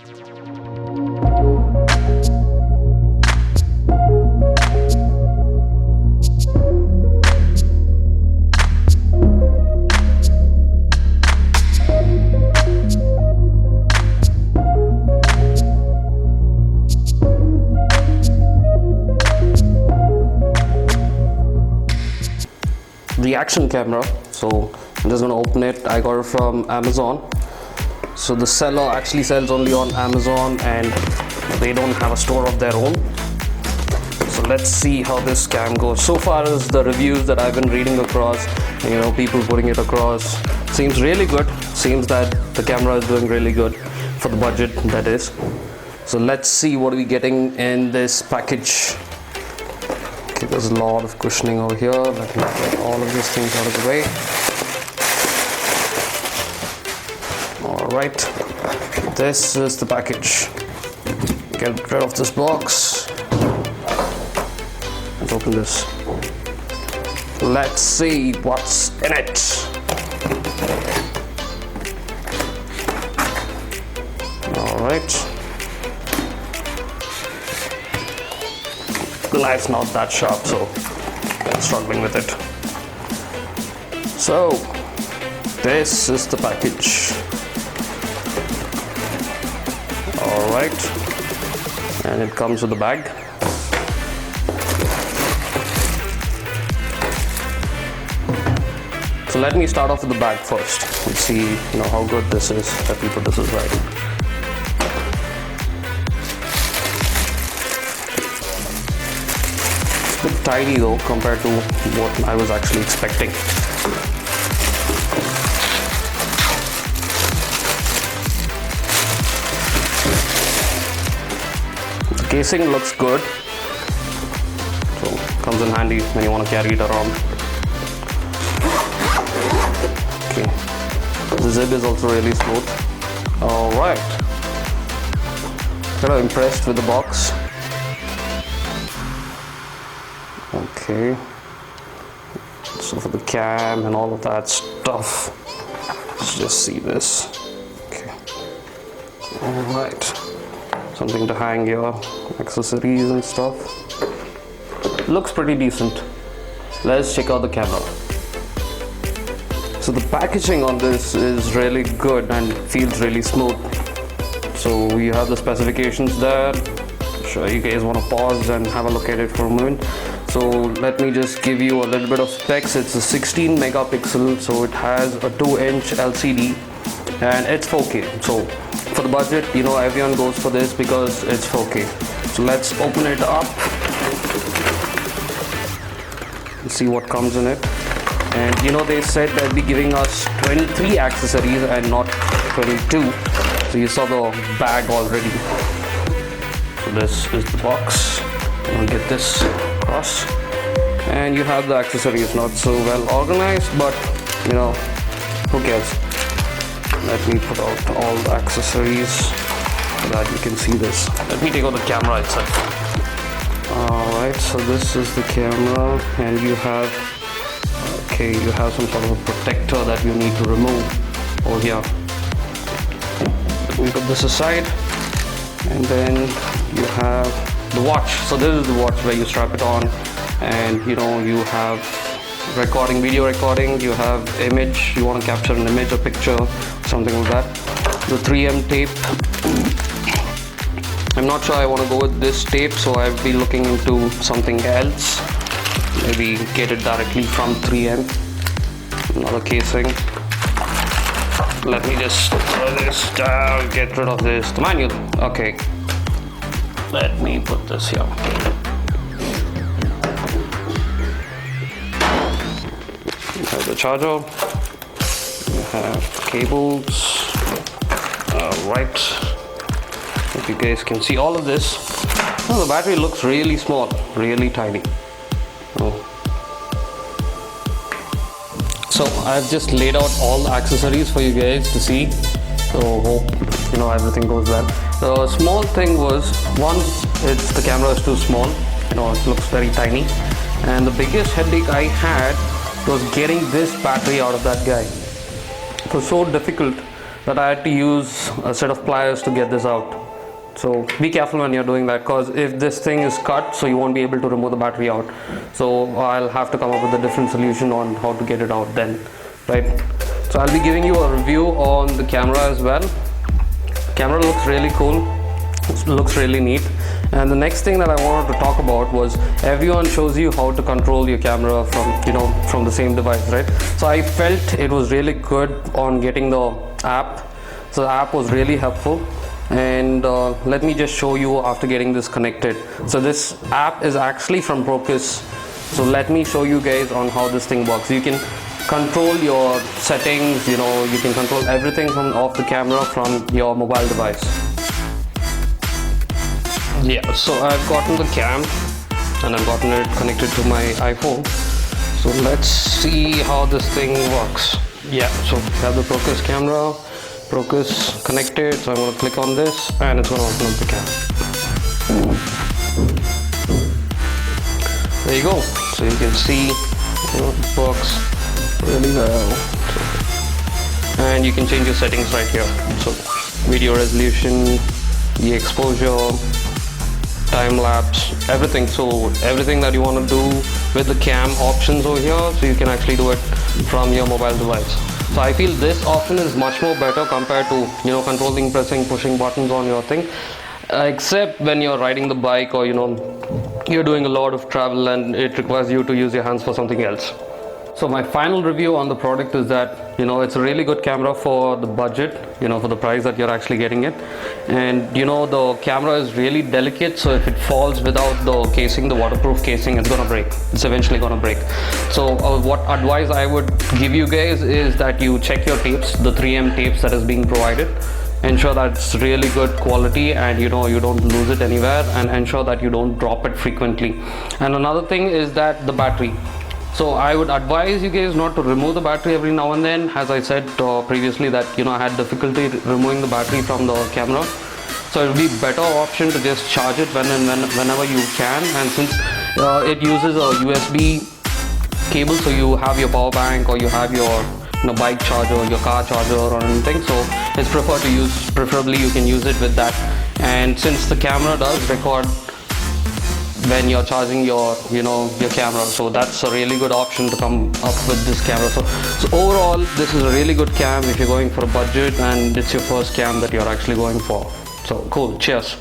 The action camera, so I'm just going to open it. I got it from Amazon. So the seller actually sells only on Amazon and they don't have a store of their own. So let's see how this cam goes. So far as the reviews that I've been reading across, people putting it across, seems really good. Seems that the camera is doing really good for the budget, that is. So let's see what we're getting in this package. Okay, there's a lot of cushioning over here. Let me get all of these things out of the way. Alright, this is the package. Get rid of this box. Let's open this. Let's see what's in it. Alright. The knife's not that sharp, so I'm struggling with it. So, this is the package. Alright, and it comes with a bag. So let me start off with the bag first and see how good this is, that we put this is right. It's a bit tiny though compared to what I was actually expecting. Casing looks good, so comes in handy when you want to carry it around. Okay, the zip is also really smooth. Alright, kind of impressed with the box. Okay, so for the cam and all of that stuff, let's just see this. Okay, alright. Something to hang your accessories and stuff. Looks pretty decent. Let's check out the camera. So the packaging on this is really good and feels really smooth. So you have the specifications there. I'm sure you guys want to pause and have a look at it for a moment. So let me just give you a little bit of specs. It's a 16 megapixel, so it has a 2-inch LCD and it's 4K. So for the budget, everyone goes for this because it's 4K. So let's open it up and see what comes in it. And they said they'd be giving us 23 accessories and not 22. So you saw the bag already. So this is the box. I'll get this across. And you have the accessories, not so well organized, but who cares? Let me put out all the accessories so that you can see this. Let me take out the camera itself. Alright, so this is the camera and you have some sort of a protector that you need to remove over here. Let me put this aside and then you have the watch. So this is the watch where you strap it on and you have video recording, you have image, you want to capture an image or picture, something like that. The 3M tape, I'm not sure I want to go with this tape, so I'll be looking into something else, maybe get it directly from 3M. Another casing. Let me just throw this down, get rid of this. The manual, okay. Let me put this here. You have the charger, you have cables. Alright, if you guys can see all of this, the battery looks really small, really tiny. So I've just laid out all the accessories for you guys to see, so hope everything goes well. The small thing was, one, the camera is too small, it looks very tiny, and the biggest headache I had was getting this battery out of that guy. It was so difficult that I had to use a set of pliers to get this out. So be careful when you're doing that, because if this thing is cut, so you won't be able to remove the battery out. So I'll have to come up with a different solution on how to get it out then, right? So I'll be giving you a review on the camera as well. Camera looks really cool, looks really neat. And the next thing that I wanted to talk about was, everyone shows you how to control your camera from the same device, right? So I felt it was really good on getting the app. So the app was really helpful, and let me just show you after getting this connected. So this app is actually from Procus. So let me show you guys on how this thing works. You can control your settings, you can control everything off the camera from your mobile device. Yeah, so I've gotten the cam and I've gotten it connected to my iPhone. So let's see how this thing works. Yeah, so we have the Procus camera, Procus connected. So I'm going to click on this and it's going to open up the cam. There you go. So you can see it works really well. And you can change your settings right here. So video resolution, the exposure, time lapse, everything. So everything that you want to do with the cam options over here, so you can actually do it from your mobile device. So I feel this option is much more better compared to controlling, pressing, pushing buttons on your thing, except when you're riding the bike or you're doing a lot of travel and it requires you to use your hands for something else. So my final review on the product is that it's a really good camera for the budget, for the price that you're actually getting it. And the camera is really delicate, so if it falls without the casing, the waterproof casing, it's gonna break. It's eventually gonna break. So what advice I would give you guys is that you check your tapes, the 3M tapes that is being provided. Ensure that it's really good quality and you don't lose it anywhere, and ensure that you don't drop it frequently. And another thing is that the battery. So I would advise you guys not to remove the battery every now and then. As I said previously that I had difficulty removing the battery from the camera. So it would be better option to just charge it whenever you can. And since it uses a USB cable, so you have your power bank or you have your bike charger, your car charger or anything, so it's preferably you can use it with that. And since the camera does record when you're charging your camera, so that's a really good option to come up with this camera. So overall, this is a really good cam if you're going for a budget and it's your first cam that you're actually going for. So cool. Cheers.